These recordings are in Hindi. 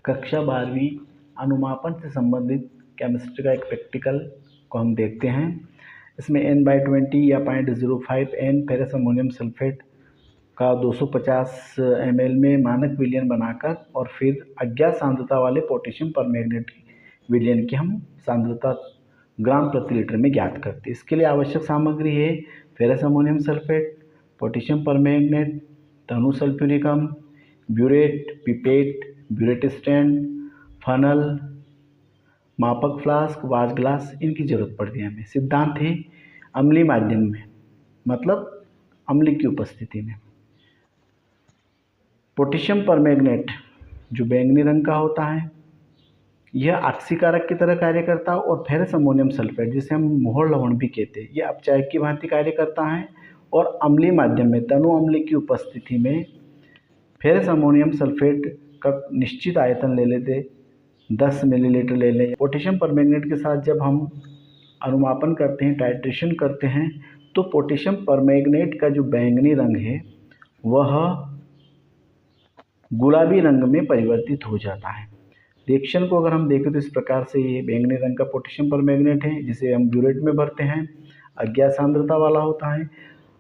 कक्षा 12वीं अनुमापन से संबंधित केमिस्ट्री का एक प्रैक्टिकल को हम देखते हैं। इसमें N/20 या 0.05 N फेरस अमोनियम सल्फेट का 250 ml में मानक विलयन बनाकर और फिर अज्ञात सांद्रता वाले पोटेशियम परमैंगनेट विलयन की हम सांद्रता ग्राम प्रति लीटर में ज्ञात करते हैं। इसके लिए आवश्यक सामग्री है ferrous ammonium sulphate, potassium permanganate, तनु सल्फ्यूरिक अम्ल, burette, pipette, burette stand, funnel, मापक फ्लास्क, वाच ग्लास, इनकी ज़रूरत पड़ती है हमें। सिद्धांत है अम्लीय माध्यम में, मतलब अम्ल की उपस्थिति में पोटेशियम परमैंगनेट जो बैंगनी रंग का होता है यह ऑक्सीकारक की तरह कार्य करता है और फेरस अमोनियम सल्फेट जिसे हम मोहर लवण भी कहते हैं यह अपचायक की भांति कार्य करता है। और अम्लीय माध्यम में तनु अम्ल की उपस्थिति में फेरस अमोनियम सल्फेट का निश्चित आयतन ले लेते 10 मिलीलीटर ले लें। पोटेशियम परमैंगनेट के साथ जब हम अनुमापन करते हैं, टाइट्रेशन करते हैं, तो पोटेशियम परमैंगनेट का जो बैंगनी रंग है वह गुलाबी रंग में परिवर्तित हो जाता है। रिएक्शन को अगर हम देखें तो इस प्रकार से ये बैंगनी रंग का पोटेशियम परमैंगनेट है जिसे हम ब्यूरेट में भरते हैं, अज्ञात सांद्रता वाला होता है।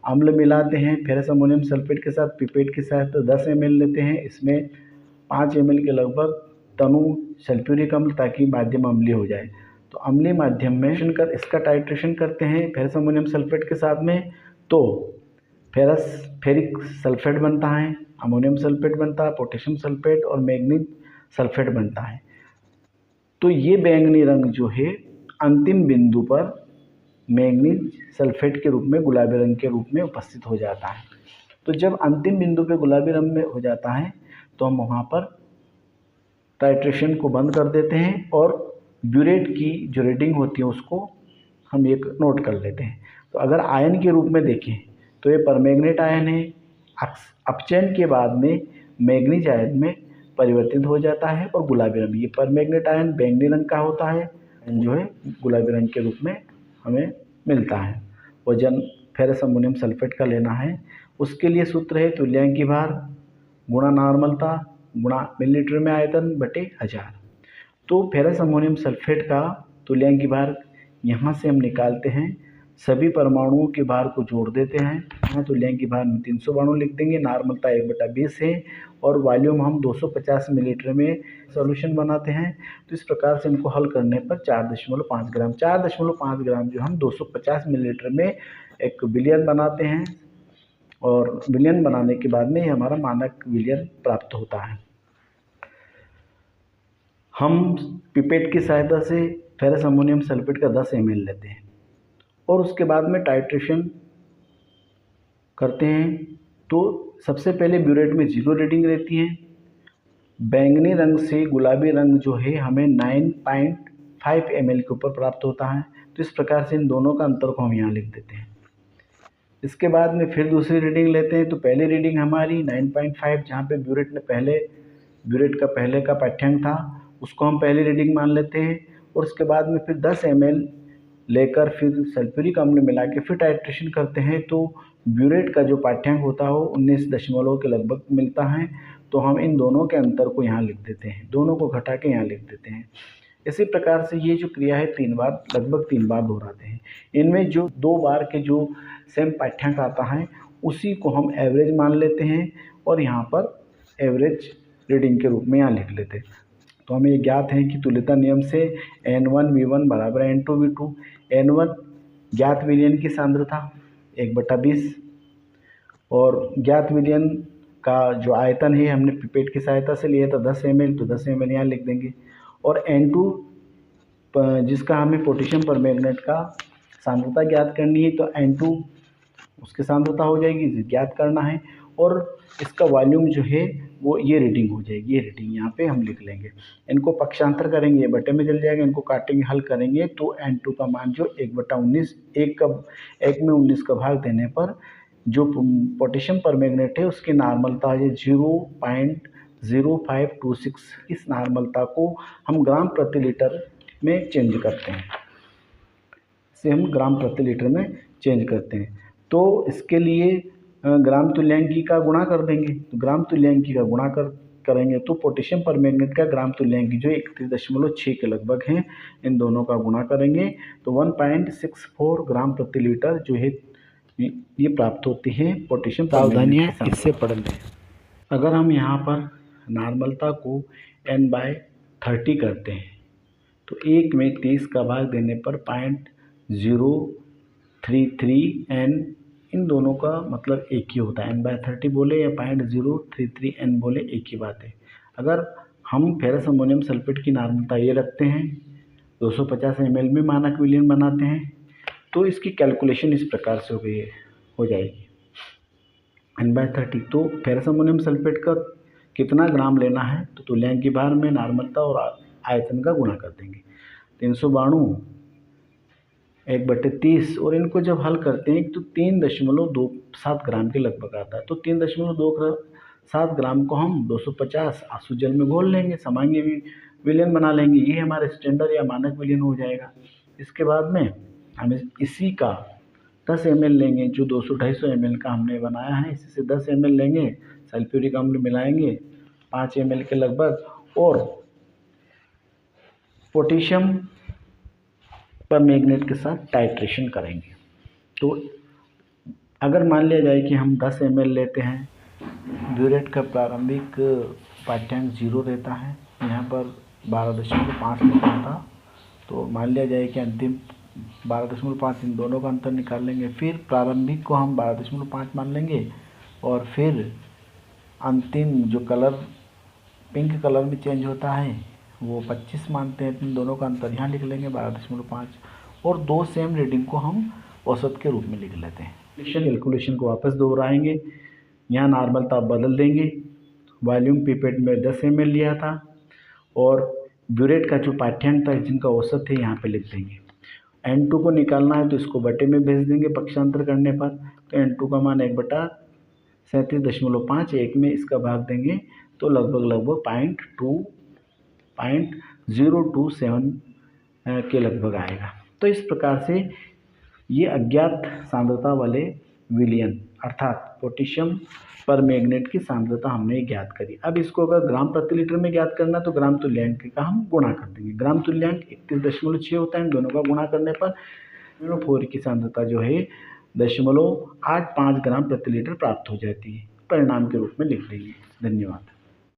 अम्ल मिलाते हैं फेरस अमोनियम सल्फेट के साथ, पिपेट के साथ 10 ml लेते हैं, इसमें 5 ml के लगभग तनु सल्फ्यूरिक अम्ल ताकि माध्यम अम्लीय हो जाए। तो अम्लीय माध्यम में इसका टाइट्रेशन करते हैं फेरस अमोनियम सल्फेट के साथ में, तो फेरिक सल्फेट बनता है, अमोनियम सल्फेट बनता है, पोटेशियम सल्फेट और मैग्नीज सल्फेट बनता है। तो ये बैंगनी रंग जो है अंतिम बिंदु पर मैग्नीज सल्फेट के रूप में गुलाबी रंग के रूप में उपस्थित हो जाता है। तो जब अंतिम बिंदु पे गुलाबी रंग में हो जाता है तो हम वहाँ पर टाइट्रेशन को बंद कर देते हैं और ब्यूरेट की जो रीडिंग होती है उसको हम एक नोट कर लेते हैं। तो अगर आयन के रूप में देखें तो ये परमैंगनेट आयन है, अपचयन के बाद में मैग्नीज आयन में परिवर्तित हो जाता है और गुलाबी रंग, ये परमैंगनेट आयन बैंगनी रंग का होता है जो है गुलाबी रंग के रूप में हमें मिलता है। वजन फेरस अमोनियम सल्फेट का लेना है, उसके लिए सूत्र है तुल्यांकी भार गुणा नॉर्मलता गुणा मिलीलीटर में आयतन बटे 1000। तो फेरस अमोनियम सल्फेट का तुल्यांकी भार यहाँ से हम निकालते हैं, सभी परमाणुओं के भार को जोड़ देते हैं। यहाँ तुल्यांकी भार में 392 लिख देंगे, नॉर्मलता 1/20 है और वॉल्यूम हम 250 मिलीलीटर में सॉल्यूशन बनाते हैं। तो इस प्रकार से इनको हल करने पर 4.5 ग्राम 4.5 ग्राम जो हम 250 मिलीलीटर में एक विलयन बनाते हैं और विलयन बनाने के बाद में हमारा मानक विलयन प्राप्त होता है। हम पिपेट की सहायता से फेरस अमोनियम सल्फेट का 10 ml लेते हैं और उसके बाद में टाइट्रेशन करते हैं। तो सबसे पहले ब्यूरेट में 0 रीडिंग रहती है, बैंगनी रंग से गुलाबी रंग जो है हमें 9.5 ml के ऊपर प्राप्त होता है। तो इस प्रकार से इन दोनों का अंतर को हम यहाँ लिख देते हैं। इसके बाद में फिर दूसरी रीडिंग लेते हैं। तो पहली रीडिंग हमारी 9.5 जहाँ पे ब्यूरेट का पहले का पाठ्यांक था उसको हम पहली रीडिंग मान लेते हैं और उसके बाद में फिर 10 ml लेकर फिर सल्फ्यूरिक अम्ल मिला के फिर टाइट्रेशन करते हैं। तो ब्यूरेट का जो पाठ्यांक होता है वो 19 दशमलव के लगभग मिलता है। तो हम इन दोनों के अंतर को यहाँ लिख देते हैं, दोनों को घटा के यहाँ लिख देते हैं। इसी प्रकार से ये जो क्रिया है लगभग 3 बार दोहराते हैं। इनमें जो 2 बार के जो सेम पाठ्यांक आता है उसी को हम एवरेज मान लेते हैं और यहाँ पर एवरेज रीडिंग के रूप में यहाँ लिख लेते हैं। तो हमें ये ज्ञात है कि तुल्यता नियम से N1V1 बराबर N2V2। N1 ज्ञात विलयन की सांद्रता 1/20 और ज्ञात विलयन का जो आयतन है हमने पिपेट की सहायता से लिया था 10 ml, तो 10 ml यहाँ लिख देंगे। और N2 जिसका हमें पोटेशियम परमैंगनेट का सांद्रता ज्ञात करनी है तो N2 उसकी सांद्रता हो जाएगी, ज्ञात करना है और इसका वॉल्यूम जो है वो ये रीडिंग हो जाएगी, ये रीडिंग यहाँ पे हम लिख लेंगे। इनको पक्षांतर करेंगे, ये बटे में चल जाएगा, इनको काटेंगे हल करेंगे तो N2 का मान जो 1/19 1 में 19 का भाग देने पर जो पोटेशियम परमैंगनेट है उसकी नॉर्मलता है 0.0526। इस नॉर्मलता को हम ग्राम प्रति लीटर में चेंज करते हैं, इसे हम ग्राम प्रति लीटर में चेंज करते हैं। तो इसके लिए ग्राम तुल्यांकी का गुणा कर देंगे। तो ग्राम तुल्यांकी का गुणा करेंगे तो पोटेशियम पर मैग्नेट का ग्राम तुल्यांक जो 31.6 के लगभग है, इन दोनों का गुणा करेंगे तो 1.64 ग्राम प्रति लीटर जो है ये प्राप्त होती है पोटेशियम पर मैग्नेट की इससे पढ़ लें। अगर हम यहाँ पर नॉर्मलता को n/30 करते हैं तो 1 में 30 का भाग देने पर 0.033 n, इन दोनों का मतलब एक ही होता है। n/30 बोले या 0.033 n बोले एक ही बात है। अगर हम फेरस अमोनियम सल्फेट की नॉर्मलता ये रखते हैं 250 ml में मानक विलयन बनाते हैं तो इसकी कैलकुलेशन इस प्रकार से हो जाएगी। n/30 तो फेरस अमोनियम सल्फेट का कितना ग्राम लेना है तो तुल्यांक की भार में नॉर्मलता और आयतन का गुणा कर देंगे। 392 1/30 और इनको जब हल करते हैं तो 3.27 ग्राम के लगभग आता है। तो 3.27 ग्राम को हम 250 आंसू जल में घोल लेंगे, सामान्य विलयन बना लेंगे। ये हमारे स्टैंडर्ड या मानक विलयन हो जाएगा। इसके बाद में हम इसी का 10 ml लेंगे, जो 200-250 ml का हमने बनाया है, इसी से 10 ml लेंगे, सल्फ्यूरिक अम्ल मिलाएंगे 5 ml के लगभग और पोटेशियम पर मैग्नेट के साथ टाइट्रेशन करेंगे। तो अगर मान लिया जाए कि हम 10 ml लेते हैं, ब्यूरेट का प्रारंभिक पाठ्यांक 0 रहता है, यहाँ पर 12.5 लिखा था, तो मान लिया जाए कि अंतिम 12.5, इन दोनों का अंतर निकाल लेंगे। फिर प्रारंभिक को हम 12.5 मान लेंगे और फिर अंतिम जो कलर पिंक कलर में चेंज होता है वो 25 मानते हैं। इन दोनों का अंतर यहाँ लिख लेंगे 12.5 और दो सेम रीडिंग को हम औसत के रूप में लिख लेते हैं। कैलकुलेशन को वापस दोहराएंगे, यहाँ नॉर्मलता बदल देंगे। वॉल्यूम पिपेट में 10 ml लिया था और ब्यूरेट का जो पाठ्यांक था जिनका औसत है यहाँ पे लिख देंगे। N2 को निकालना है तो इसको बटे में भेज देंगे पक्षांतर करने पर, तो N2 का मान 1/37.5, 1 में इसका भाग देंगे तो लगभग 0.027 के लगभग आएगा। तो इस प्रकार से ये अज्ञात सांद्रता वाले विलयन अर्थात पोटेशियम पर मैग्नेट की सांद्रता हमने ज्ञात करी। अब इसको अगर ग्राम प्रति लीटर में ज्ञात करना तो ग्राम तुल्यांक का हम गुणा कर देंगे। ग्राम तुल्यांक 31.6 होता है, इन दोनों का गुणा करने पर एमिनोफोर की सांद्रता जो है 0.85 ग्राम प्रति लीटर प्राप्त हो जाती है। परिणाम के रूप में लिख देंगे। धन्यवाद।